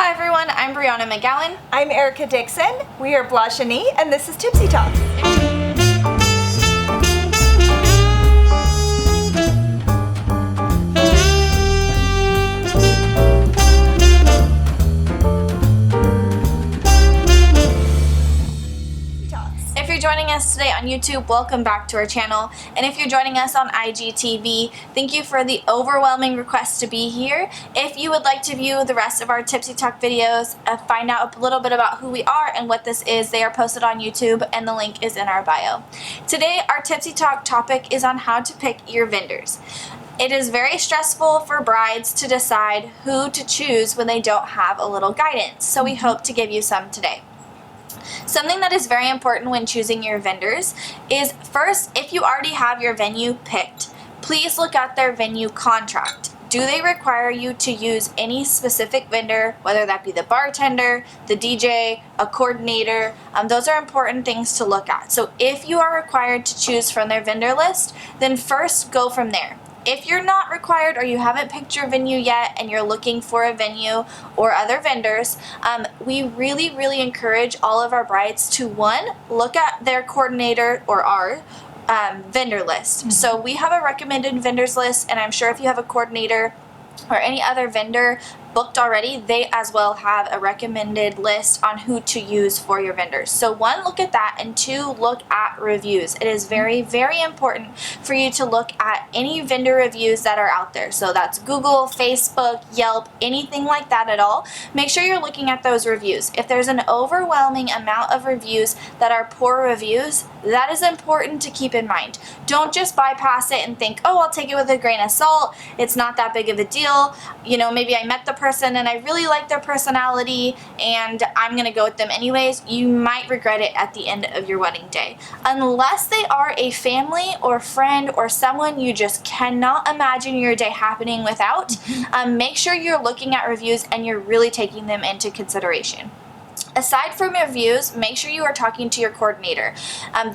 Hi everyone, I'm Brianna McGowan. I'm Erica Dixon. We are Blazeny, and this is Tipsy Talk. If you're joining us today on YouTube, welcome back to our channel. And if you're joining us on IGTV, thank you for the overwhelming request to be here. If you would like to view the rest of our Tipsy Talk videos, find out a little bit about who we are and what this is, they are posted on YouTube and the link is in our bio. Today, our Tipsy Talk topic is on how to pick your vendors. It is very stressful for brides to decide who to choose when they don't have a little guidance, so we hope to give you some today. Something that is very important when choosing your vendors is, first, if you already have your venue picked, please look at their venue contract. Do they require you to use any specific vendor, whether that be the bartender, the DJ, a coordinator? Those are important things to look at. So if you are required to choose from their vendor list, then first go from there. If you're not required or you haven't picked your venue yet and you're looking for a venue or other vendors, we really encourage all of our brides to, one, look at their coordinator or our vendor list. So we have a recommended vendors list, and I'm sure if you have a coordinator or any other vendor booked already, they as well have a recommended list on who to use for your vendors. So one, look at that, and two, look at reviews. It is very important for you to look at any vendor reviews that are out there. So that's Google, Facebook, Yelp, anything like that at all. Make sure you're looking at those reviews. If there's an overwhelming amount of reviews that are poor reviews, that is important to keep in mind. Don't just bypass it and think, oh, I'll take it with a grain of salt. It's not that big of a deal. You know, maybe I met the person and I really like their personality and I'm gonna go with them anyways. You might regret it at the end of your wedding day. Unless they are a family or friend or someone you just cannot imagine your day happening without, make sure you're looking at reviews and you're really taking them into consideration. Aside from reviews, make sure you are talking to your coordinator.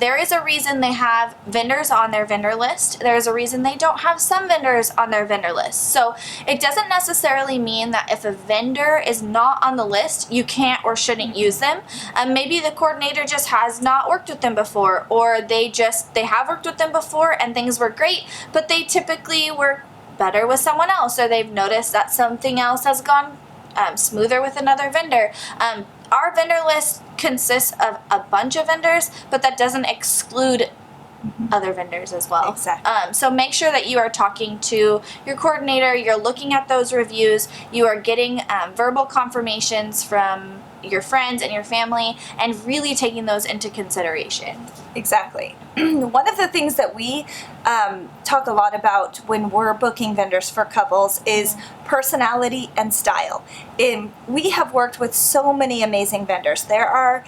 There is a reason they have vendors on their vendor list. There's a reason they don't have some vendors on their vendor list. So it doesn't necessarily mean that if a vendor is not on the list, you can't or shouldn't use them. Maybe the coordinator just has not worked with them before, or they have worked with them before and things were great, but they typically work better with someone else, or they've noticed that something else has gone smoother with another vendor. Our vendor list consists of a bunch of vendors, but that doesn't exclude other vendors as well. Exactly. So make sure that you are talking to your coordinator, you're looking at those reviews, you are getting verbal confirmations from your friends and your family, and really taking those into consideration. Exactly. One of the things that we talk a lot about when we're booking vendors for couples is personality and style. We have worked with so many amazing vendors. There are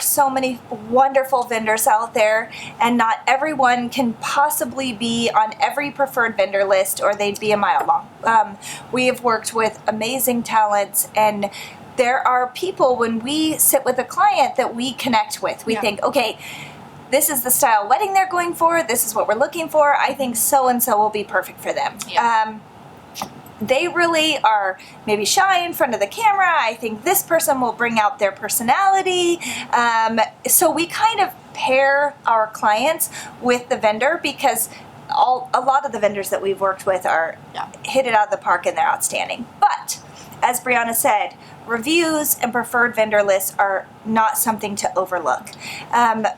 so many wonderful vendors out there, and not everyone can possibly be on every preferred vendor list, or they'd be a mile long. We have worked with amazing talents, and there are people, when we sit with a client, that we connect with. We think, okay, this is the style wedding they're going for, this is what we're looking for, I think so-and-so will be perfect for them. They really are maybe shy in front of the camera. I think this person will bring out their personality. So we kind of pair our clients with the vendor, because a lot of the vendors that we've worked with are hit it out of the park and they're outstanding. But as Brianna said, reviews and preferred vendor lists are not something to overlook.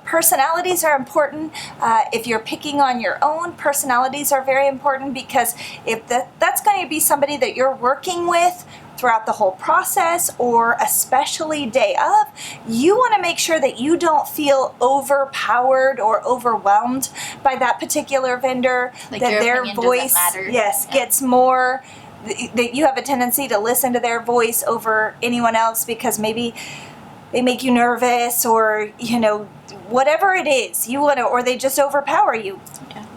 Personalities are important. If you're picking on your own, personalities are very important, because if that's going to be somebody that you're working with throughout the whole process, or especially day of, you want to make sure that you don't feel overpowered or overwhelmed by that particular vendor, like that their voice gets more, that you have a tendency to listen to their voice over anyone else because maybe they make you nervous, or whatever it is, or they just overpower you.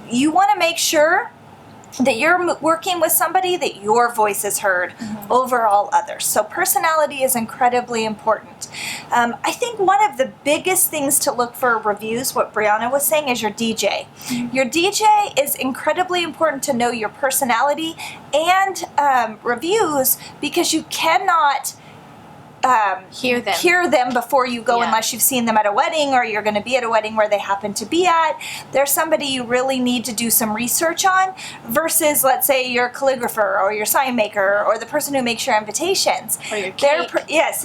You want to make sure that you're working with somebody that your voice is heard over all others. So personality is incredibly important. I think one of the biggest things to look for reviews, what Brianna was saying, is your DJ. Your DJ is incredibly important to know your personality and reviews, because you cannot hear them before you go unless you've seen them at a wedding or you're going to be at a wedding where they happen to be at. They're somebody you really need to do some research on versus, let's say, your calligrapher or your sign maker or the person who makes your invitations. Or your cake.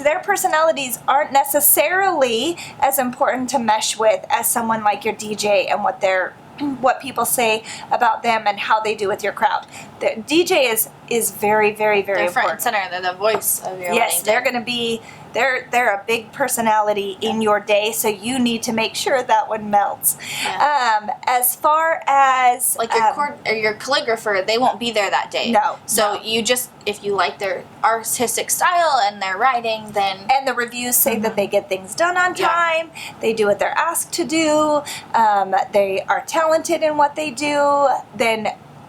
Their personalities aren't necessarily as important to mesh with as someone like your DJ and what people say about them and how they do with your crowd. The DJ is very, very, very They're front important. and center. They're the voice of your Yes, wedding. they're going to be, they're a big personality in your day, so you need to make sure that one melts. As far as like your calligrapher, they won't be there that day. No. So you just, if you like their artistic style and their writing, then and the reviews say that they get things done on time, they do what they're asked to do, they are talented in what they do, then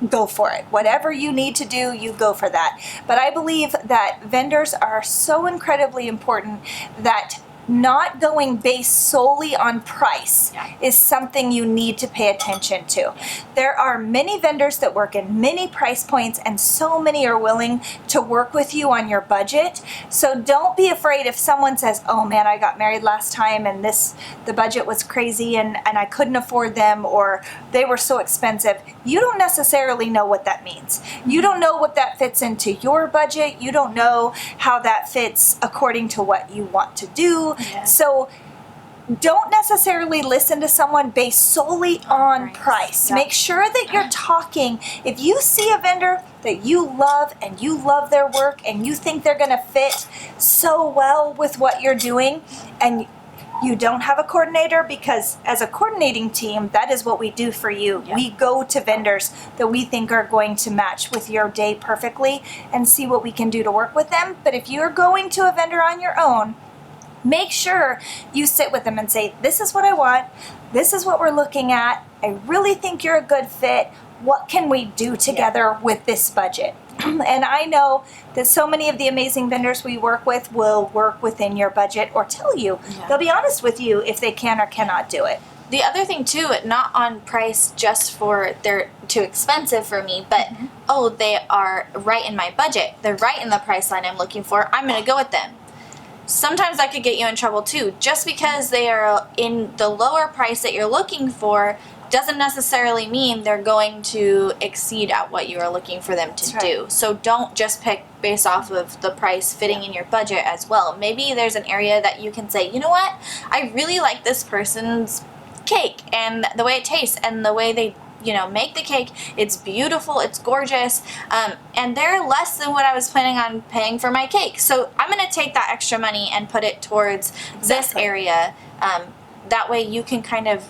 go for it. Whatever you need to do, you go for that. But I believe that vendors are so incredibly important that not going based solely on price is something you need to pay attention to. There are many vendors that work in many price points, and so many are willing to work with you on your budget. So don't be afraid if someone says, oh man, I got married last time and the budget was crazy and I couldn't afford them, or they were so expensive. You don't necessarily know what that means. You don't know what that fits into your budget. You don't know how that fits according to what you want to do. So don't necessarily listen to someone based solely on price. Make sure that you're talking. If you see a vendor that you love and you love their work and you think they're going to fit so well with what you're doing, and you don't have a coordinator, because as a coordinating team, that is what we do for you. We go to vendors that we think are going to match with your day perfectly and see what we can do to work with them. But if you're going to a vendor on your own, make sure you sit with them and say, this is what I want, this is what we're looking at, I really think you're a good fit, what can we do together with this budget? And I know that so many of the amazing vendors we work with will work within your budget or tell you. They'll be honest with you if they can or cannot do it. The other thing too, not on price just for they're too expensive for me, but they are right in my budget. They're right in the price line I'm looking for. I'm going to go with them. Sometimes that could get you in trouble too. Just because they are in the lower price that you're looking for doesn't necessarily mean they're going to exceed at what you are looking for them to do. So don't just pick based off of the price fitting in your budget as well. Maybe there's an area that you can say, you know what, I really like this person's cake and the way it tastes and the way they make the cake. It's beautiful, it's gorgeous, and they're less than what I was planning on paying for my cake. So I'm going to take that extra money and put it towards this area. That way you can kind of,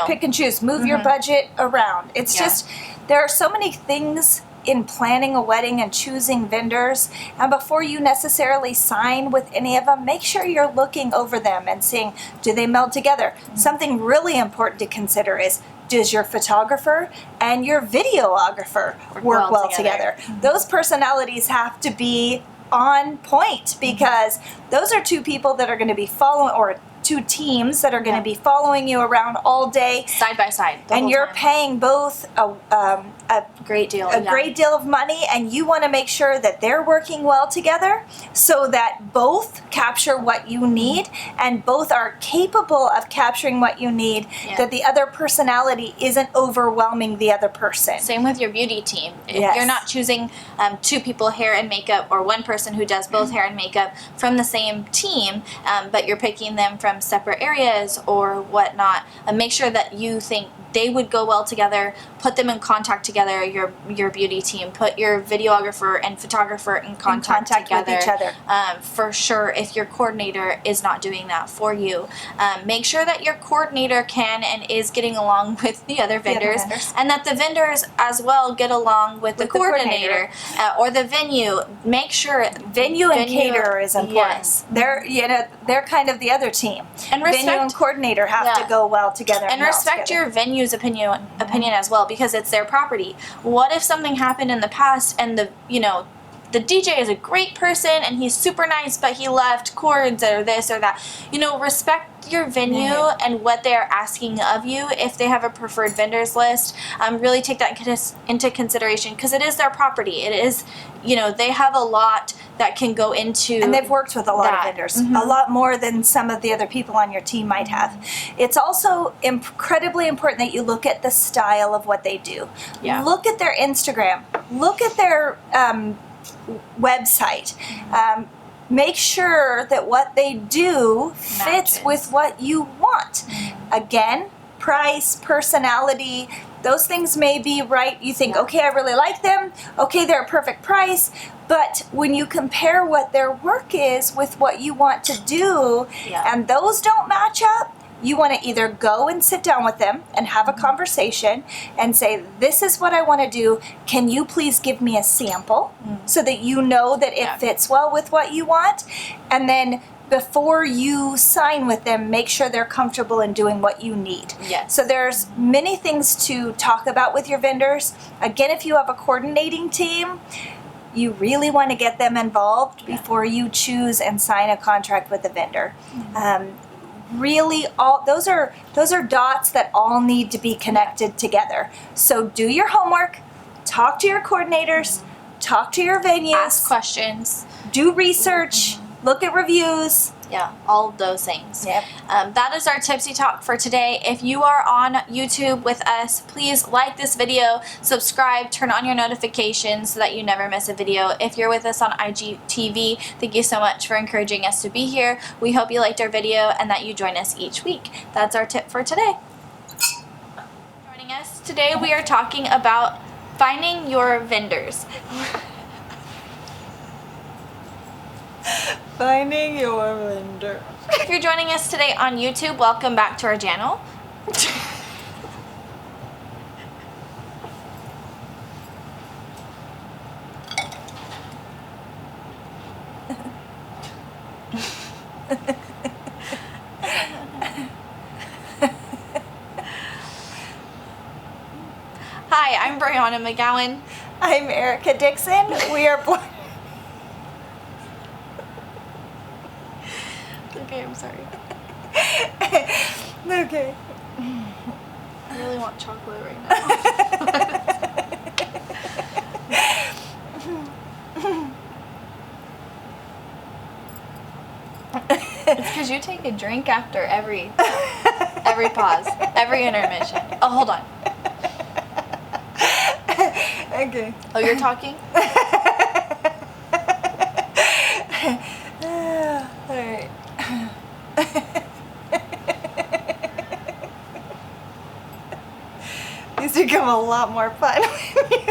pick and choose, move your budget around. It's just, there are so many things in planning a wedding and choosing vendors, and before you necessarily sign with any of them, make sure you're looking over them and seeing, do they meld together? Something really important to consider is, does your photographer and your videographer work well together? Those personalities have to be on point, because those are two people that are going to be following, or two teams that are going to be following you around all day, side by side, and you're paying both a great deal great deal of money, and you want to make sure that they're working well together so that both capture what you need and both are capable of capturing what you need, that the other personality isn't overwhelming the other person. Same with your beauty team. If you're not choosing two people, hair and makeup, or one person who does both hair and makeup from the same team, but you're picking them from separate areas or whatnot, make sure that you think they would go well together. Put them in contact together, your beauty team. Put your videographer and photographer in contact together with each other. For sure, if your coordinator is not doing that for you. Make sure that your coordinator can and is getting along with the other vendors, and that the vendors as well get along with the coordinator or the venue. Make sure venue and caterer is important. Yes. They're kind of the other team. And respect, venue and coordinator have to go well together. And respect your venue's opinion as well, because it's their property. What if something happened in the past and the DJ is a great person and he's super nice, but he left cords or this or that. Respect your venue and what they're asking of you. If they have a preferred vendors list, really take that into consideration, because it is their property. It is, they have a lot that can go into. And they've worked with a lot of vendors, a lot more than some of the other people on your team might have. It's also incredibly important that you look at the style of what they do. Yeah. Look at their Instagram. Look at their website. Make sure that what they do fits with what you want. Again, price, personality, those things may be right. You think, okay, I really like them. Okay, they're a perfect price. But when you compare what their work is with what you want to do, and those don't match up, you want to either go and sit down with them and have a conversation and say, this is what I want to do. Can you please give me a sample so that you know that it fits well with what you want? And then before you sign with them, make sure they're comfortable in doing what you need. Yes. So there's many things to talk about with your vendors. Again, if you have a coordinating team, you really want to get them involved before you choose and sign a contract with the vendor. Really, those are dots that all need to be connected together. So do your homework, talk to your coordinators, talk to your venues, ask questions, do research, look at reviews. Yeah, all of those things. Yep. That is our Tipsy Talk for today. If you are on YouTube with us, please like this video, subscribe, turn on your notifications so that you never miss a video. If you're with us on IGTV, thank you so much for encouraging us to be here. We hope you liked our video and that you join us each week. That's our tip for today. Joining us today, we are talking about finding your vendors. Finding your vendor. If you're joining us today on YouTube, welcome back to our channel. Hi, I'm Brianna McGowan. I'm Erica Dixon. We are Okay, I'm sorry. Okay. I really want chocolate right now. It's because you take a drink after every pause, every intermission. Oh, hold on. Okay. Oh, you're talking? All right. These become a lot more fun when you